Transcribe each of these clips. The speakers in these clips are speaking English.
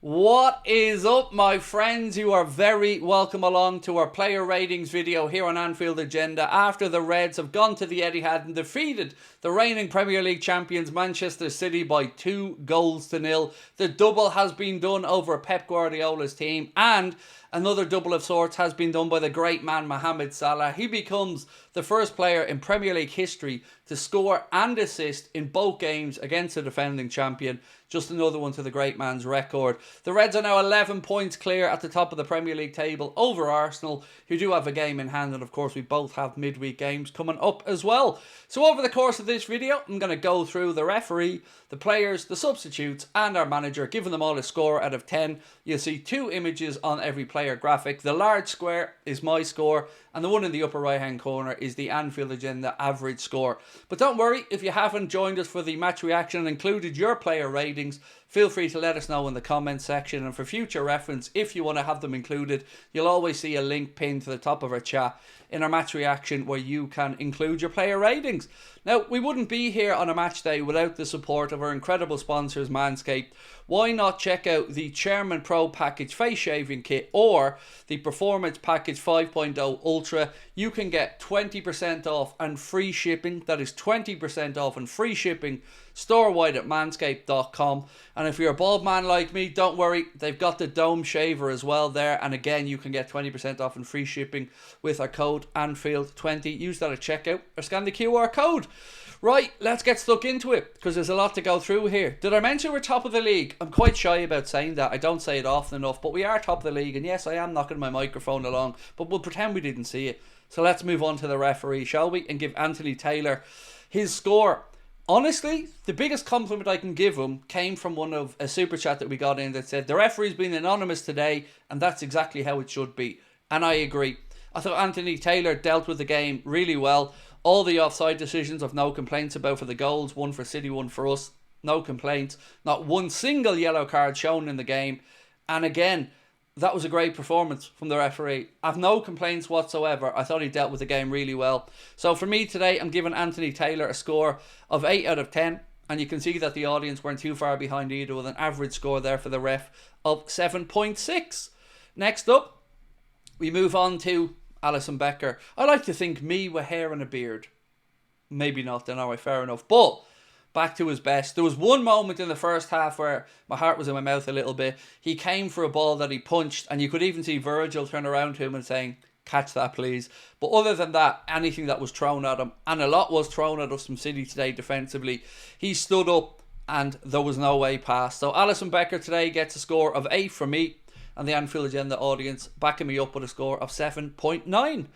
What is up, my friends? You are very welcome along to our player ratings video here on Anfield Agenda after the Reds have gone to the Etihad and defeated the reigning Premier League champions Manchester City by 2-0. The double has been done over Pep Guardiola's team, and another double of sorts has been done by the great man Mohamed Salah. He becomes the first player in Premier League history to score and assist in both games against the defending champion. Just another one to the great man's record. The Reds are now 11 points clear at the top of the Premier League table over Arsenal, who do have a game in hand, and of course we both have midweek games coming up as well. So over the course of this video, I'm going to go through the referee, the players, the substitutes and our manager, giving them all a score out of 10. You'll see two images on every player graphic. The large square is my score, and the one in the upper right hand corner is the Anfield Agenda average score. But don't worry, if you haven't joined us for the match reaction and included your player ratings, feel free to let us know in the comments section, and for future reference, if you want to have them included, you'll always see a link pinned to the top of our chat in our match reaction where you can include your player ratings. Now, we wouldn't be here on a match day without the support of our incredible sponsors Manscaped. Why not check out the Chairman Pro Package Face Shaving Kit or the Performance Package 5.0 Ultra? You can get 20% off and free shipping. That is 20% off and free shipping store-wide at manscaped.com. And if you're a bald man like me, don't worry, they've got the Dome Shaver as well there. And again, you can get 20% off and free shipping with our code Anfield20. Use that at checkout or scan the QR code. Right, let's get stuck into it because there's a lot to go through here. Did I mention we're top of the league? I'm quite shy about saying that. I don't say it often enough, but we are top of the league. And yes, I am knocking my microphone along, but we'll pretend we didn't see it. So let's move on to the referee, shall we? And give Anthony Taylor his score. Honestly, the biggest compliment I can give him came from a super chat that we got in that said, the referee's been anonymous today, and that's exactly how it should be. And I agree. I thought Anthony Taylor dealt with the game really well. All the offside decisions I've no complaints about for the goals. One for City, one for us. No complaints. Not one single yellow card shown in the game. And again, that was a great performance from the referee. I've no complaints whatsoever. I thought he dealt with the game really well. So for me today, I'm giving Anthony Taylor a score of 8 out of 10. And you can see that the audience weren't too far behind either, with an average score there for the ref of 7.6. Next up, we move on to Alisson Becker. I like to think me with hair and a beard. Maybe not, then alright, fair enough. But back to his best. There was one moment in the first half where my heart was in my mouth a little bit. He came for a ball that he punched, and you could even see Virgil turn around to him and saying, catch that please. But other than that, anything that was thrown at him, and a lot was thrown at us from City today defensively, he stood up and there was no way past. So Alisson Becker today gets a score of 8 from me, and the Anfield Agenda audience backing me up with a score of 7.9.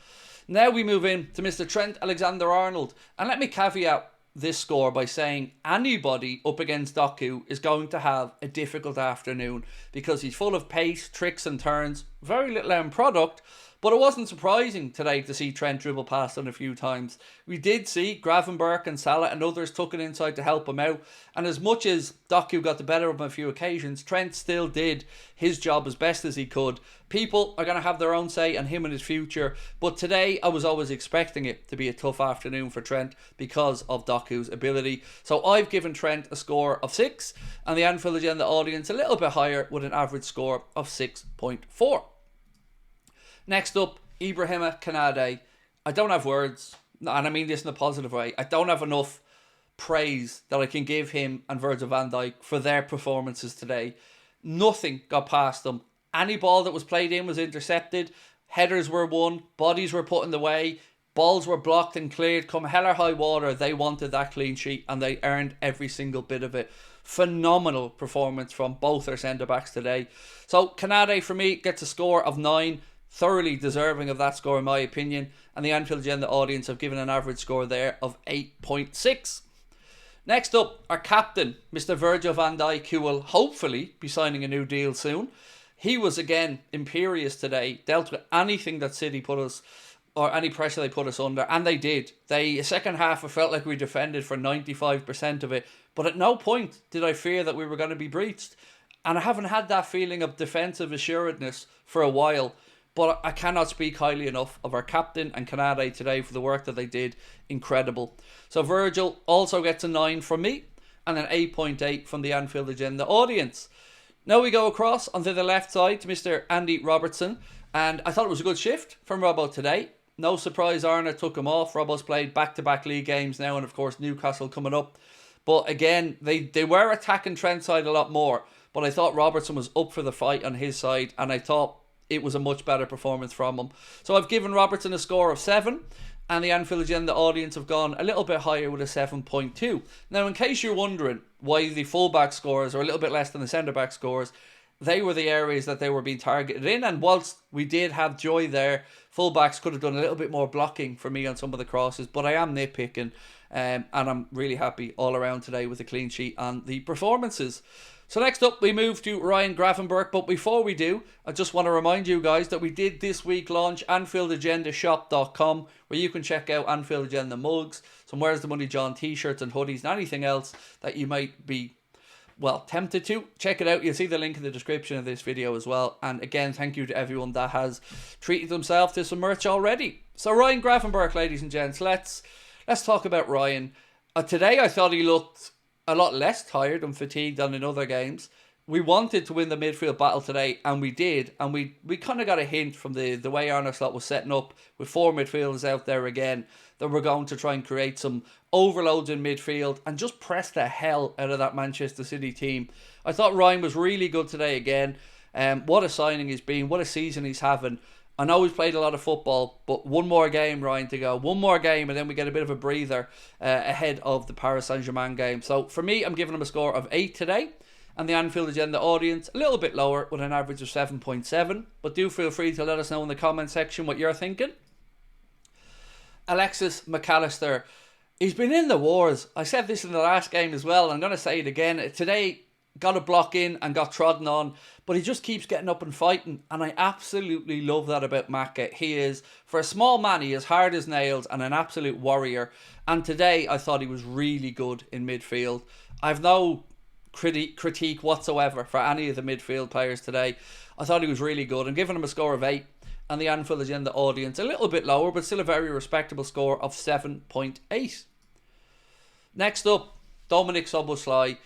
Now we move in to Mr. Trent Alexander-Arnold. And let me caveat this score by saying anybody up against Doku is going to have a difficult afternoon because he's full of pace, tricks and turns, very little end product. But it wasn't surprising today to see Trent dribble past him a few times. We did see Gravenberch and Salah and others took it inside to help him out. And as much as Doku got the better of him a few occasions, Trent still did his job as best as he could. People are going to have their own say on him and his future. But today I was always expecting it to be a tough afternoon for Trent because of Doku's ability. So I've given Trent a score of 6. And the Anfield Agenda audience a little bit higher with an average score of 6.4. Next up, Ibrahima Konate. I don't have words, and I mean this in a positive way. I don't have enough praise that I can give him and Virgil van Dijk for their performances today. Nothing got past them. Any ball that was played in was intercepted. Headers were won. Bodies were put in the way. Balls were blocked and cleared. Come hell or high water, they wanted that clean sheet and they earned every single bit of it. Phenomenal performance from both their centre-backs today. So Konate, for me, gets a score of 9. Thoroughly deserving of that score in my opinion, and the Anfield Agenda audience have given an average score there of 8.6. Next up, our captain, Mr. Virgil van Dijk, who will hopefully be signing a new deal soon. He was again imperious today, dealt with anything that City put us, or any pressure they put us under, and they did. Second half, it felt like we defended for 95% of it, but at no point did I fear that we were going to be breached. And I haven't had that feeling of defensive assuredness for a while. But I cannot speak highly enough of our captain and Konate today for the work that they did. Incredible. So Virgil also gets a 9 from me and an 8.8 from the Anfield Agenda audience. Now we go across onto the left side to Mr. Andy Robertson. And I thought it was a good shift from Robbo today. No surprise Arna took him off. Robbo's played back-to-back league games now, and of course Newcastle coming up. But again, they were attacking Trent's side a lot more. But I thought Robertson was up for the fight on his side, and I thought it was a much better performance from him. So I've given Robertson a score of 7, and the Anfield Agenda audience have gone a little bit higher with a 7.2. Now, in case you're wondering why the fullback scores are a little bit less than the centre-back scores, they were the areas that they were being targeted in, and whilst we did have joy there, fullbacks could have done a little bit more blocking for me on some of the crosses, but I am nitpicking, and I'm really happy all around today with the clean sheet and the performances. So next up, we move to Ryan Gravenberg, but before we do, I just want to remind you guys that we did this week launch AnfieldAgendaShop.com, where you can check out Anfield Agenda mugs, some Where's the Money John t-shirts and hoodies, and anything else that you might be tempted to. Check it out. You'll see the link in the description of this video as well. And again, thank you to everyone that has treated themselves to some merch already. So Ryan Gravenberg, ladies and gents, let's talk about Ryan. Today I thought he looked a lot less tired and fatigued than in other games. We wanted to win the midfield battle today, and we did. And we kind of got a hint from the way Arne Slot was setting up with 4 midfielders out there again, that we're going to try and create some overloads in midfield and just press the hell out of that Manchester City team. I thought Ryan was really good today again. What a signing he's been. What a season he's having. I know he's played a lot of football, but one more game, Ryan, to go. One more game, and then we get a bit of a breather ahead of the Paris Saint-Germain game. So for me, I'm giving him a score of 8 today. And the Anfield Agenda audience, a little bit lower with an average of 7.7. But do feel free to let us know in the comment section what you're thinking. Alexis McAllister, he's been in the wars. I said this in the last game as well. I'm going to say it again. Today, got a block in and got trodden on, but he just keeps getting up and fighting, and I absolutely love that about Macca. He is, for a small man, he is hard as nails and an absolute warrior. And today, I thought he was really good in midfield. I've no critique whatsoever for any of the midfield players today. I thought he was really good. I'm giving him a score of 8. And the Anfield Agenda audience, a little bit lower, but still a very respectable score of 7.8. Next up, Dominic SZOBOSZLAI.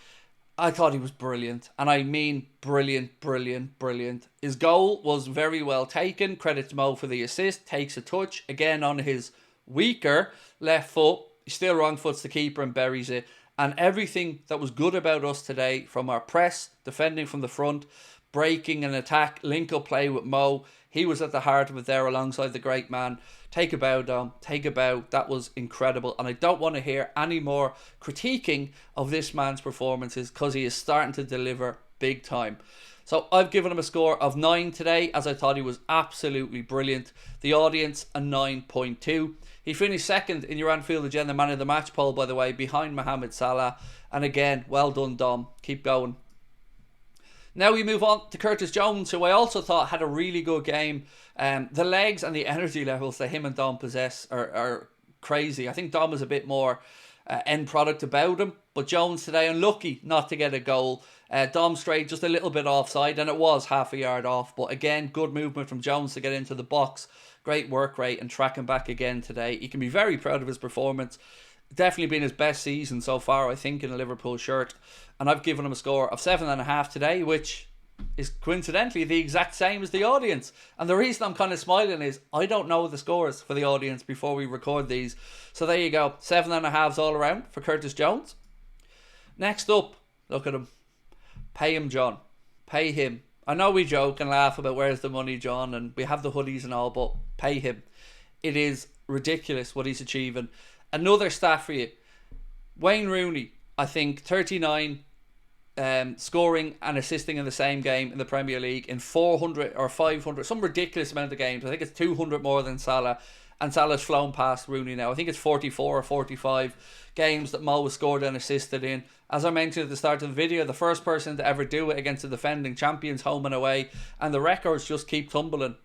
I thought he was brilliant. And I mean brilliant, brilliant, brilliant. His goal was very well taken. Credit to Mo for the assist. Takes a touch. Again on his weaker left foot. He still wrong foots the keeper and buries it. And everything that was good about us today, from our press, defending from the front, breaking an attack, link-up play with Mo, he was at the heart of it there alongside the great man. Take a bow, Dom. Take a bow. That was incredible. And I don't want to hear any more critiquing of this man's performances, because he is starting to deliver big time. So I've given him a score of 9 today, as I thought he was absolutely brilliant. The audience, a 9.2. He finished second in your Anfield Agenda Man of the Match poll, by the way, behind Mohamed Salah. And again, well done, Dom. Keep going. Now we move on to Curtis Jones, who I also thought had a really good game. The legs and the energy levels that him and Dom possess are crazy. I think Dom is a bit more end product about him, but Jones today unlucky not to get a goal. Dom strayed just a little bit offside, and it was half a yard off. But again, good movement from Jones to get into the box. Great work rate and tracking back again today. He can be very proud of his performance. Definitely been his best season so far, I think, in a Liverpool shirt. And I've given him a score of 7.5 today, which is coincidentally the exact same as the audience. And the reason I'm kind of smiling is I don't know the scores for the audience before we record these. So there you go, 7.5s all around for Curtis Jones. Next up, look at him. Pay him, John. Pay him. I know we joke and laugh about where's the money, John, and we have the hoodies and all, but pay him. It is ridiculous what he's achieving. Another stat for you. Wayne Rooney, I think 39 scoring and assisting in the same game in the Premier League in 400 or 500, some ridiculous amount of games. I think it's 200 more than Salah, and Salah's flown past Rooney now. I think it's 44 or 45 games that Mo has scored and assisted in. As I mentioned at the start of the video, the first person to ever do it against the defending champions home and away, and the records just keep tumbling.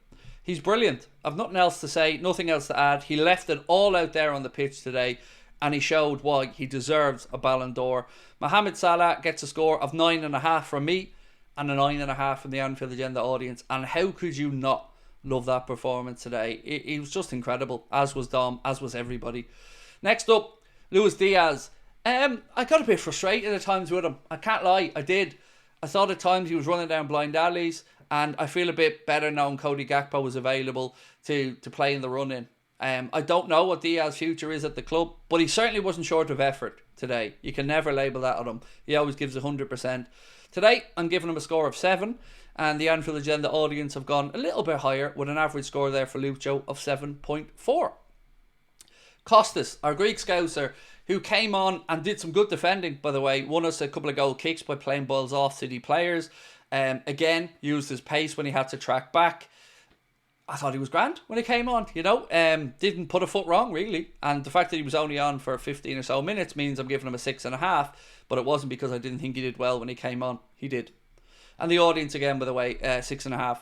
He's brilliant. I've nothing else to say, nothing else to add. He left it all out there on the pitch today, and he showed why he deserves a Ballon d'Or. Mohamed Salah gets a score of 9.5 from me and a 9.5 from the Anfield Agenda audience. And how could you not love that performance today? He was just incredible, as was Dom, as was everybody. Next up, Luis Diaz. I got a bit frustrated at times with him. I can't lie, I did. I thought at times he was running down blind alleys, and I feel a bit better knowing Cody Gakpo was available to play in the run-in. I don't know what Diaz's future is at the club, but he certainly wasn't short of effort today. You can never label that on him. He always gives 100%. Today, I'm giving him a score of 7, and the Anfield Agenda audience have gone a little bit higher with an average score there for Lucho of 7.4. Kostas, our Greek scouser, who came on and did some good defending, by the way, won us a couple of goal kicks by playing balls off City players. Again, used his pace when he had to track back. I thought he was grand when he came on, you know. Didn't put a foot wrong, really. And the fact that he was only on for 15 or so minutes means I'm giving him a 6.5. But it wasn't because I didn't think he did well when he came on. He did. And the audience, again, by the way, 6.5.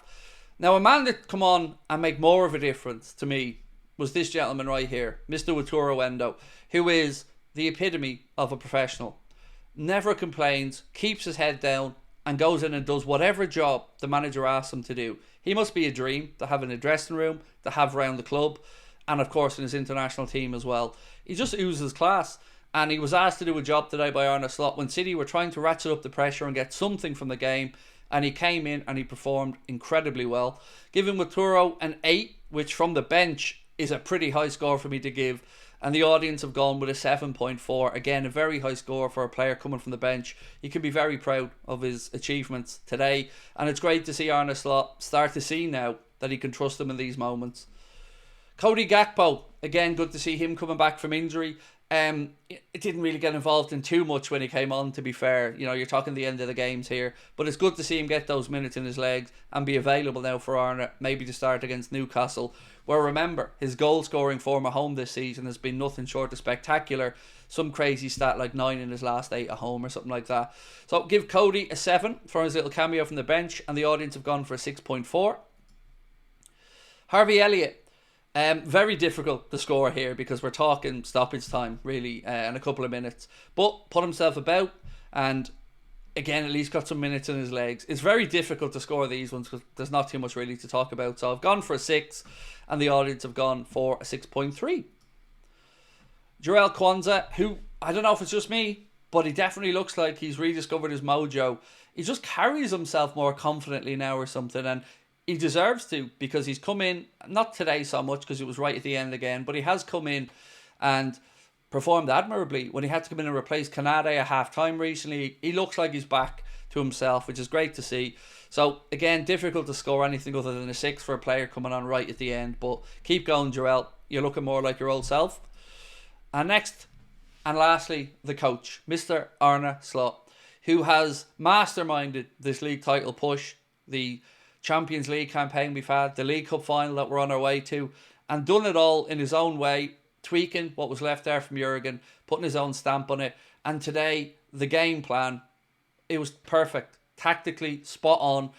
Now, a man that come on and make more of a difference to me was this gentleman right here, Mr. Wataru Endo, who is the epitome of a professional. Never complains, keeps his head down, and goes in and does whatever job the manager asks him to do. He must be a dream to have in a dressing room, to have around the club, and of course in his international team as well. He just oozes class, and he was asked to do a job today by Arne Slot when City were trying to ratchet up the pressure and get something from the game, and he came in and he performed incredibly well. Giving Wataru an 8, which from the bench is a pretty high score for me to give, and the audience have gone with a 7.4. Again, a very high score for a player coming from the bench. You can be very proud of his achievements today, and it's great to see Arne Slot start to see now that he can trust him in these moments. Cody Gakpo, again, good to see him coming back from injury. It didn't really get involved in too much when he came on, to be fair. You know, you're talking the end of the games here, but it's good to see him get those minutes in his legs and be available now for Arne, maybe to start against Newcastle, where, remember, his goal scoring form at home this season has been nothing short of spectacular. Some crazy stat like 9 in his last 8 at home or something like that. So give Cody a 7 for his little cameo from the bench, and the audience have gone for a 6.4. Harvey Elliott. Very difficult to score here because we're talking stoppage time, really, in a couple of minutes. But put himself about, and again, at least got some minutes in his legs. It's very difficult to score these ones because there's not too much really to talk about. So I've gone for a 6, and the audience have gone for a 6.3. Jarell Kwanzaa, who, I don't know if it's just me, but he definitely looks like he's rediscovered his mojo. He just carries himself more confidently now or something, and he deserves to, because he's come in, not today so much because it was right at the end again, but he has come in and performed admirably. When he had to come in and replace Kanade at half-time recently, he looks like he's back to himself, which is great to see. So, again, difficult to score anything other than a 6 for a player coming on right at the end, but keep going, Jarell. You're looking more like your old self. And next, and lastly, the coach, Mr. Arne Slot, who has masterminded this league title push, the Champions League campaign we've had, the League Cup final that we're on our way to, and done it all in his own way, tweaking what was left there from Jurgen, putting his own stamp on it. And today, the game plan, it was perfect, tactically spot on,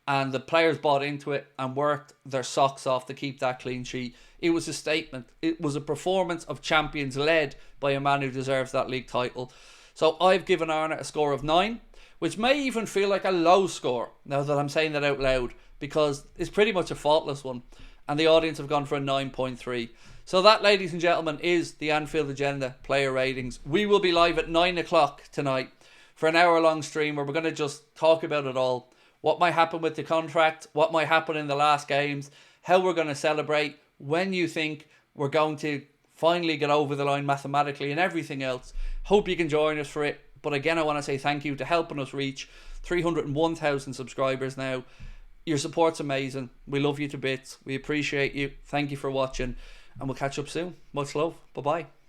and the players bought into it and worked their socks off to keep that clean sheet. It was a statement. It was a performance of champions led by a man who deserves that league title. So I've given Arne a score of 9, which may even feel like a low score now that I'm saying that out loud, because it's pretty much a faultless one, and the audience have gone for a 9.3. So that, ladies and gentlemen, is the Anfield Agenda player ratings. We will be live at 9 o'clock tonight for an hour-long stream where we're going to just talk about it all. What might happen with the contract, what might happen in the last games, how we're going to celebrate, when you think we're going to finally get over the line mathematically, and everything else. Hope you can join us for it. But again, I want to say thank you to helping us reach 301,000 subscribers now. Your support's amazing. We love you to bits. We appreciate you. Thank you for watching. And we'll catch up soon. Much love. Bye-bye.